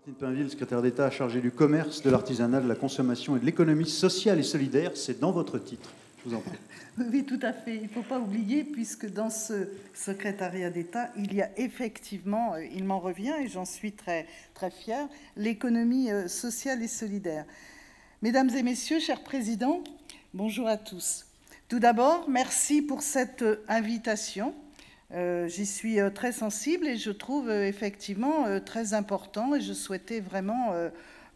Martine Pinville, secrétaire d'État chargée du commerce, de l'artisanat, de la consommation et de l'économie sociale et solidaire. C'est dans votre titre. Je vous en prie. Oui, tout à fait. Il ne faut pas oublier, puisque dans ce secrétariat d'État, il y a effectivement, il m'en revient et j'en suis très, très fière, l'économie sociale et solidaire. Mesdames et messieurs, chers présidents, bonjour à tous. Tout d'abord, merci pour cette invitation. J'y suis très sensible et je trouve effectivement très important et je souhaitais vraiment,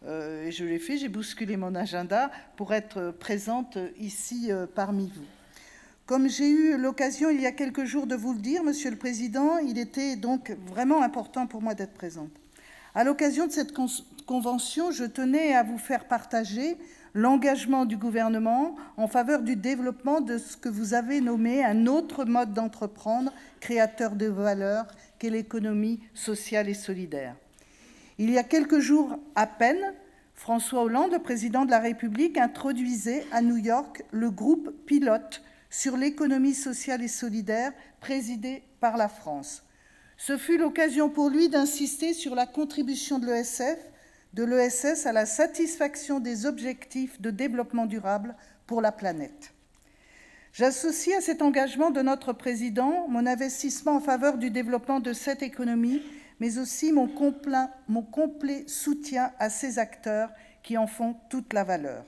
et je l'ai fait, j'ai bousculé mon agenda pour être présente ici parmi vous. Comme j'ai eu l'occasion il y a quelques jours de vous le dire, Monsieur le Président, il était donc vraiment important pour moi d'être présente. À l'occasion de cette convention, je tenais à vous faire partager l'engagement du gouvernement en faveur du développement de ce que vous avez nommé un autre mode d'entreprendre créateur de valeur qu'est l'économie sociale et solidaire. Il y a quelques jours à peine, François Hollande, le président de la République, introduisait à New York le groupe pilote sur l'économie sociale et solidaire présidé par la France. Ce fut l'occasion pour lui d'insister sur la contribution de l'ESS à la satisfaction des objectifs de développement durable pour la planète. J'associe à cet engagement de notre président mon investissement en faveur du développement de cette économie, mais aussi mon complet soutien à ces acteurs qui en font toute la valeur.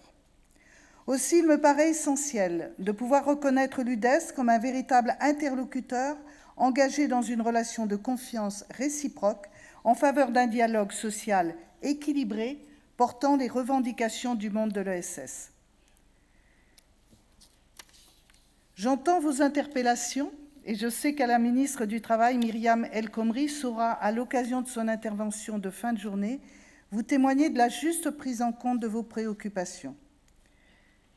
Aussi, il me paraît essentiel de pouvoir reconnaître l'UDES comme un véritable interlocuteur engagé dans une relation de confiance réciproque en faveur d'un dialogue social équilibré portant les revendications du monde de l'ESS. J'entends vos interpellations et je sais qu'à la ministre du Travail, Myriam El Khomri, saura, à l'occasion de son intervention de fin de journée, vous témoigner de la juste prise en compte de vos préoccupations.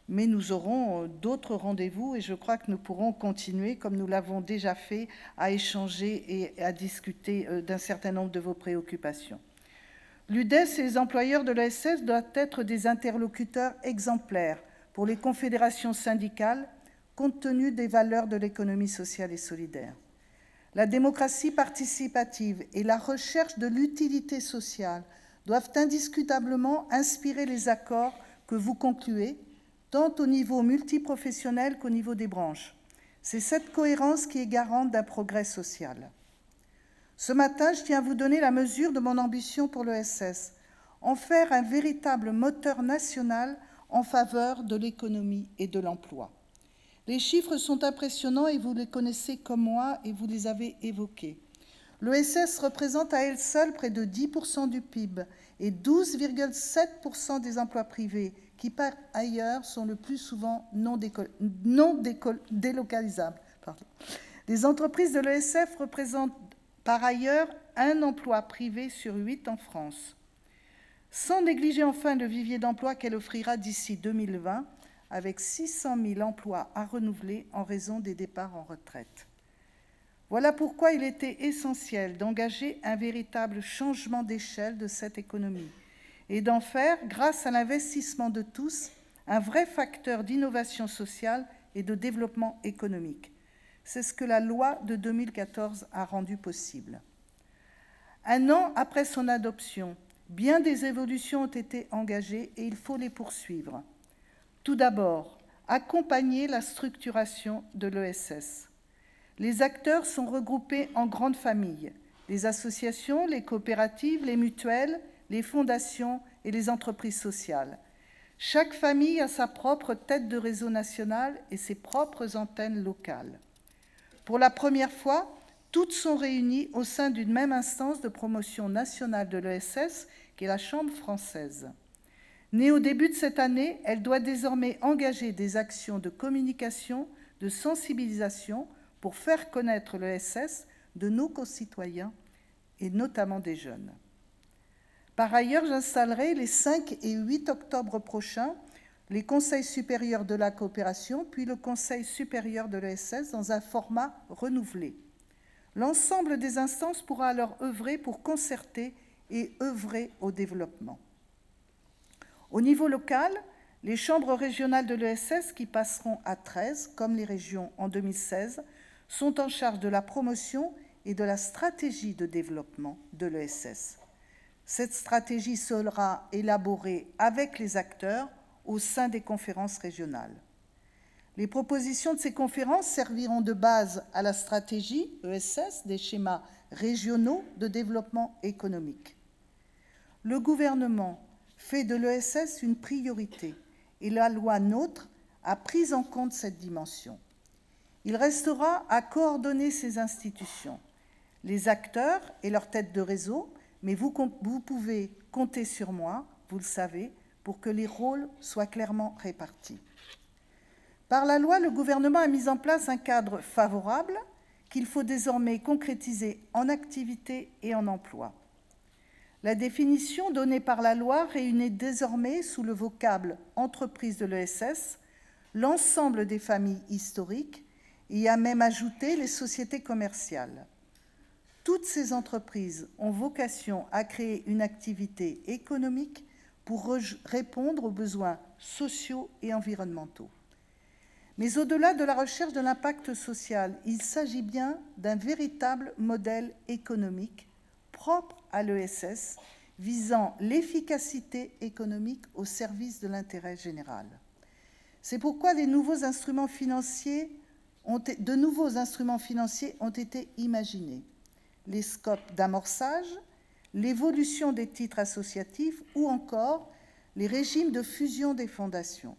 Mais nous aurons d'autres rendez-vous et je crois que nous pourrons continuer, comme nous l'avons déjà fait, à échanger et à discuter d'un certain nombre de vos préoccupations. L'UDES et les employeurs de l'ESS doivent être des interlocuteurs exemplaires pour les confédérations syndicales, compte tenu des valeurs de l'économie sociale et solidaire. La démocratie participative et la recherche de l'utilité sociale doivent indiscutablement inspirer les accords que vous concluez, tant au niveau multiprofessionnel qu'au niveau des branches. C'est cette cohérence qui est garante d'un progrès social. Ce matin, je tiens à vous donner la mesure de mon ambition pour l'ESS, en faire un véritable moteur national en faveur de l'économie et de l'emploi. Les chiffres sont impressionnants et vous les connaissez comme moi et vous les avez évoqués. L'ESS représente à elle seule près de 10% du PIB et 12,7% des emplois privés qui, par ailleurs, sont le plus souvent non délocalisables. Les entreprises de l'ESF représentent par ailleurs un emploi privé sur 8 en France. Sans négliger enfin le vivier d'emploi qu'elle offrira d'ici 2020, avec 600 000 emplois à renouveler en raison des départs en retraite. Voilà pourquoi il était essentiel d'engager un véritable changement d'échelle de cette économie et d'en faire, grâce à l'investissement de tous, un vrai facteur d'innovation sociale et de développement économique. C'est ce que la loi de 2014 a rendu possible. Un an après son adoption, bien des évolutions ont été engagées et il faut les poursuivre. Tout d'abord, accompagner la structuration de l'ESS. Les acteurs sont regroupés en grandes familles, les associations, les coopératives, les mutuelles, les fondations et les entreprises sociales. Chaque famille a sa propre tête de réseau national et ses propres antennes locales. Pour la première fois, toutes sont réunies au sein d'une même instance de promotion nationale de l'ESS, qui est la Chambre française. Née au début de cette année, elle doit désormais engager des actions de communication, de sensibilisation pour faire connaître l'ESS de nos concitoyens et notamment des jeunes. Par ailleurs, j'installerai les 5 et 8 octobre prochains les conseils supérieurs de la coopération, puis le conseil supérieur de l'ESS dans un format renouvelé. L'ensemble des instances pourra alors œuvrer pour concerter et œuvrer au développement. Au niveau local, les chambres régionales de l'ESS, qui passeront à 13, comme les régions en 2016, sont en charge de la promotion et de la stratégie de développement de l'ESS. Cette stratégie sera élaborée avec les acteurs au sein des conférences régionales. Les propositions de ces conférences serviront de base à la stratégie ESS des schémas régionaux de développement économique. Le gouvernement fait de l'ESS une priorité et la loi NOTRe a pris en compte cette dimension. Il restera à coordonner ces institutions, les acteurs et leurs têtes de réseau, mais vous pouvez compter sur moi, vous le savez, pour que les rôles soient clairement répartis. Par la loi, le gouvernement a mis en place un cadre favorable qu'il faut désormais concrétiser en activité et en emploi. La définition donnée par la loi réunit désormais sous le vocable « entreprise de l'ESS » l'ensemble des familles historiques et a même ajouté les sociétés commerciales. Toutes ces entreprises ont vocation à créer une activité économique pour répondre aux besoins sociaux et environnementaux. Mais au-delà de la recherche de l'impact social, il s'agit bien d'un véritable modèle économique propre à l'ESS, visant l'efficacité économique au service de l'intérêt général. C'est pourquoi de nouveaux instruments financiers ont été imaginés. Les scopes d'amorçage, l'évolution des titres associatifs ou encore les régimes de fusion des fondations.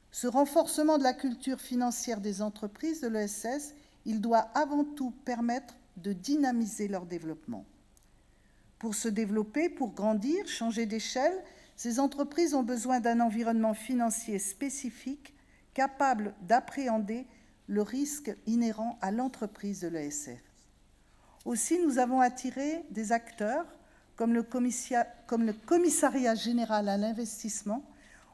Ce renforcement de la culture financière des entreprises de l'ESS, il doit avant tout permettre de dynamiser leur développement. Pour se développer, pour grandir, changer d'échelle, ces entreprises ont besoin d'un environnement financier spécifique, capable d'appréhender le risque inhérent à l'entreprise de l'ESS. Aussi, nous avons attiré des acteurs comme le Commissariat général à l'investissement,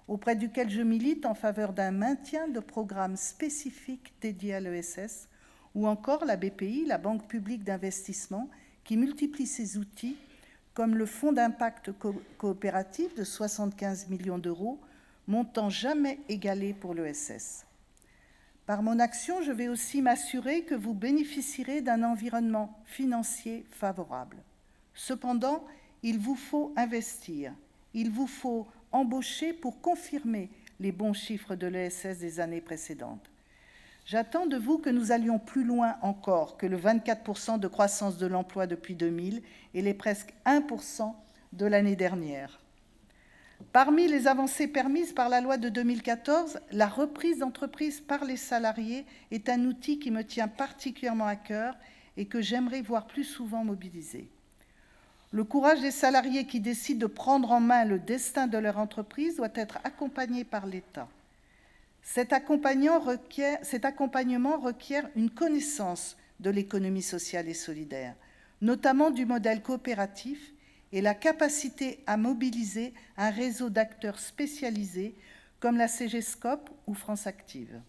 auprès duquel je milite en faveur d'un maintien de programmes spécifiques dédiés à l'ESS, ou encore la BPI, la Banque publique d'investissement, qui multiplie ses outils, comme le Fonds d'impact coopératif de 75 millions d'euros, montant jamais égalé pour l'ESS. Par mon action, je vais aussi m'assurer que vous bénéficierez d'un environnement financier favorable. Cependant, il vous faut investir, il vous faut embaucher pour confirmer les bons chiffres de l'ESS des années précédentes. J'attends de vous que nous allions plus loin encore que le 24% de croissance de l'emploi depuis 2000 et les presque 1% de l'année dernière. Parmi les avancées permises par la loi de 2014, la reprise d'entreprise par les salariés est un outil qui me tient particulièrement à cœur et que j'aimerais voir plus souvent mobilisé. Le courage des salariés qui décident de prendre en main le destin de leur entreprise doit être accompagné par l'État. Cet accompagnement requiert une connaissance de l'économie sociale et solidaire, notamment du modèle coopératif, et la capacité à mobiliser un réseau d'acteurs spécialisés comme la CGScope ou France Active.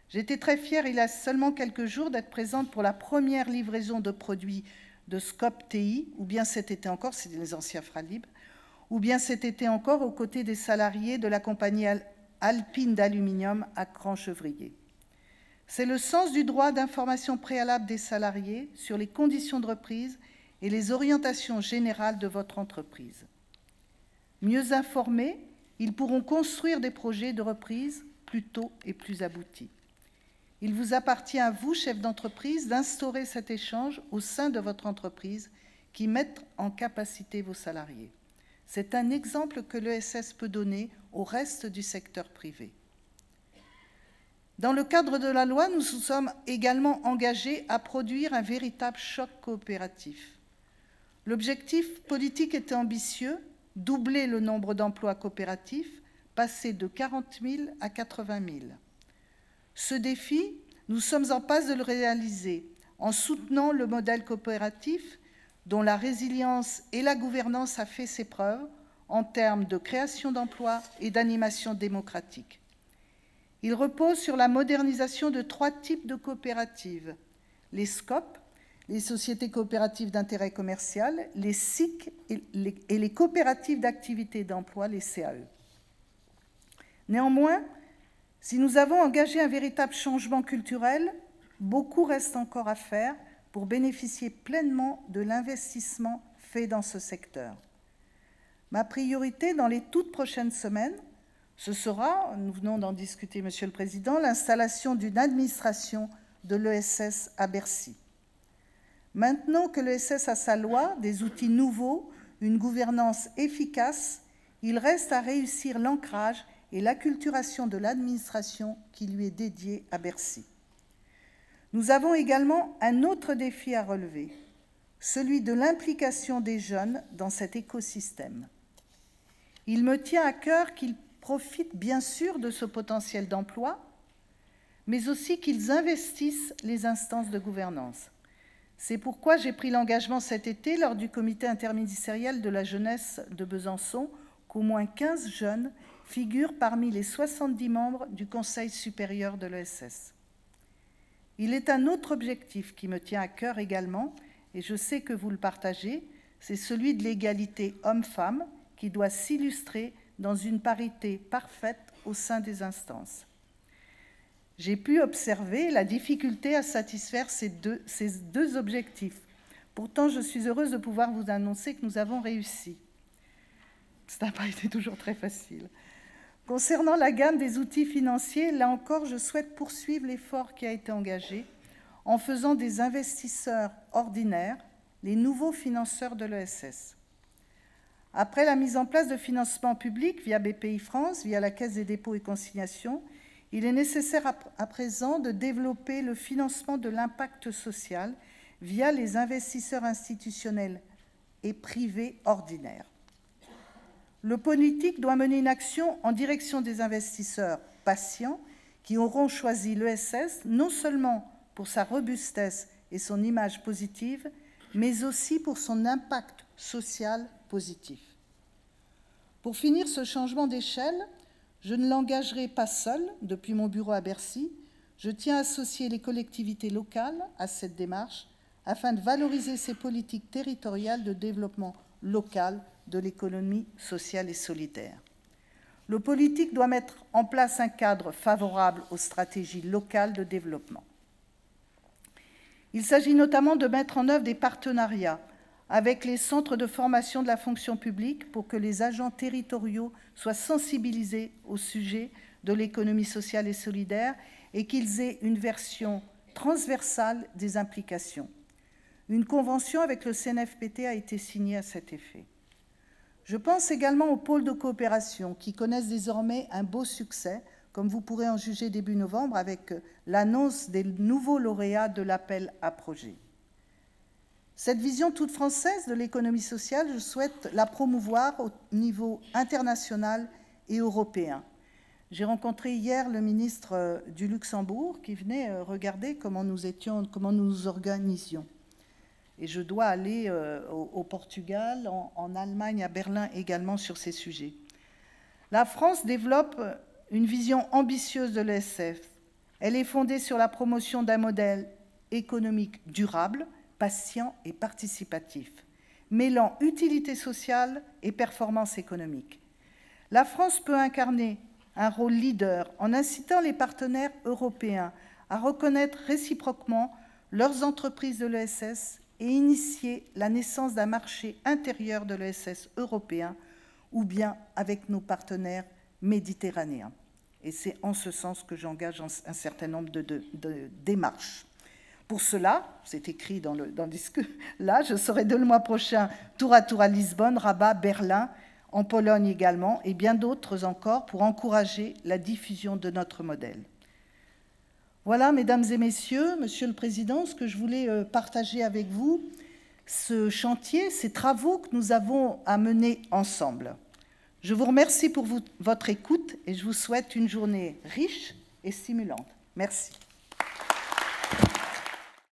J'étais très fière, il y a seulement quelques jours, d'être présente pour la première livraison de produits de Scope TI, ou bien cet été encore, c'est les anciens Fralib, ou bien cet été encore aux côtés des salariés de la compagnie alpine d'aluminium à Cran-Chevrier. C'est le sens du droit d'information préalable des salariés sur les conditions de reprise et les orientations générales de votre entreprise. Mieux informés, ils pourront construire des projets de reprise plus tôt et plus aboutis. Il vous appartient à vous, chef d'entreprise, d'instaurer cet échange au sein de votre entreprise qui mette en capacité vos salariés. C'est un exemple que l'ESS peut donner au reste du secteur privé. Dans le cadre de la loi, nous nous sommes également engagés à produire un véritable choc coopératif. L'objectif politique était ambitieux, doubler le nombre d'emplois coopératifs, passer de 40 000 à 80 000. Ce défi, nous sommes en passe de le réaliser en soutenant le modèle coopératif dont la résilience et la gouvernance a fait ses preuves en termes de création d'emplois et d'animation démocratique. Il repose sur la modernisation de 3 types de coopératives, les SCOP, les sociétés coopératives d'intérêt commercial, les SIC et les coopératives d'activité d'emploi, les CAE. Néanmoins, si nous avons engagé un véritable changement culturel, beaucoup reste encore à faire pour bénéficier pleinement de l'investissement faits dans ce secteur. Ma priorité dans les toutes prochaines semaines, ce sera, nous venons d'en discuter, Monsieur le Président, l'installation d'une administration de l'ESS à Bercy. Maintenant que l'ESS a sa loi, des outils nouveaux, une gouvernance efficace, il reste à réussir l'ancrage et l'acculturation de l'administration qui lui est dédiée à Bercy. Nous avons également un autre défi à relever, celui de l'implication des jeunes dans cet écosystème. Il me tient à cœur qu'ils profitent bien sûr de ce potentiel d'emploi, mais aussi qu'ils investissent les instances de gouvernance. C'est pourquoi j'ai pris l'engagement cet été, lors du comité interministériel de la jeunesse de Besançon, qu'au moins 15 jeunes figurent parmi les 70 membres du Conseil supérieur de l'ESS. Il est un autre objectif qui me tient à cœur également, et je sais que vous le partagez, c'est celui de l'égalité homme-femme qui doit s'illustrer dans une parité parfaite au sein des instances. J'ai pu observer la difficulté à satisfaire ces deux objectifs. Pourtant, je suis heureuse de pouvoir vous annoncer que nous avons réussi. Ça n'a pas été toujours très facile. Concernant la gamme des outils financiers, là encore, je souhaite poursuivre l'effort qui a été engagé en faisant des investisseurs ordinaires les nouveaux financeurs de l'ESS. Après la mise en place de financements publics via Bpifrance, via la Caisse des dépôts et consignations, il est nécessaire à présent de développer le financement de l'impact social via les investisseurs institutionnels et privés ordinaires. Le politique doit mener une action en direction des investisseurs patients qui auront choisi l'ESS non seulement pour sa robustesse et son image positive, mais aussi pour son impact social positif. Pour finir ce changement d'échelle, je ne l'engagerai pas seule depuis mon bureau à Bercy. Je tiens à associer les collectivités locales à cette démarche afin de valoriser ces politiques territoriales de développement local de l'économie sociale et solidaire. Le politique doit mettre en place un cadre favorable aux stratégies locales de développement. Il s'agit notamment de mettre en œuvre des partenariats avec les centres de formation de la fonction publique pour que les agents territoriaux soient sensibilisés au sujet de l'économie sociale et solidaire et qu'ils aient une version transversale des implications. Une convention avec le CNFPT a été signée à cet effet. Je pense également aux pôles de coopération qui connaissent désormais un beau succès, comme vous pourrez en juger début novembre avec l'annonce des nouveaux lauréats de l'appel à projets. Cette vision toute française de l'économie sociale, je souhaite la promouvoir au niveau international et européen. J'ai rencontré hier le ministre du Luxembourg qui venait regarder comment nous nous organisions. Et je dois aller au Portugal, en Allemagne, à Berlin également sur ces sujets. La France développe une vision ambitieuse de l'ESF. Elle est fondée sur la promotion d'un modèle économique durable, patient et participatif, mêlant utilité sociale et performance économique. La France peut incarner un rôle leader en incitant les partenaires européens à reconnaître réciproquement leurs entreprises de l'ESS et initier la naissance d'un marché intérieur de l'ESS européen ou bien avec nos partenaires méditerranéens. Et c'est en ce sens que j'engage un certain nombre de démarches. Pour cela, c'est écrit dans le disque, là, je serai dès le mois prochain tour à Lisbonne, Rabat, Berlin, en Pologne également, et bien d'autres encore pour encourager la diffusion de notre modèle. Voilà, mesdames et messieurs, Monsieur le Président, ce que je voulais partager avec vous, ce chantier, ces travaux que nous avons à mener ensemble. Je vous remercie pour votre écoute et je vous souhaite une journée riche et stimulante. Merci.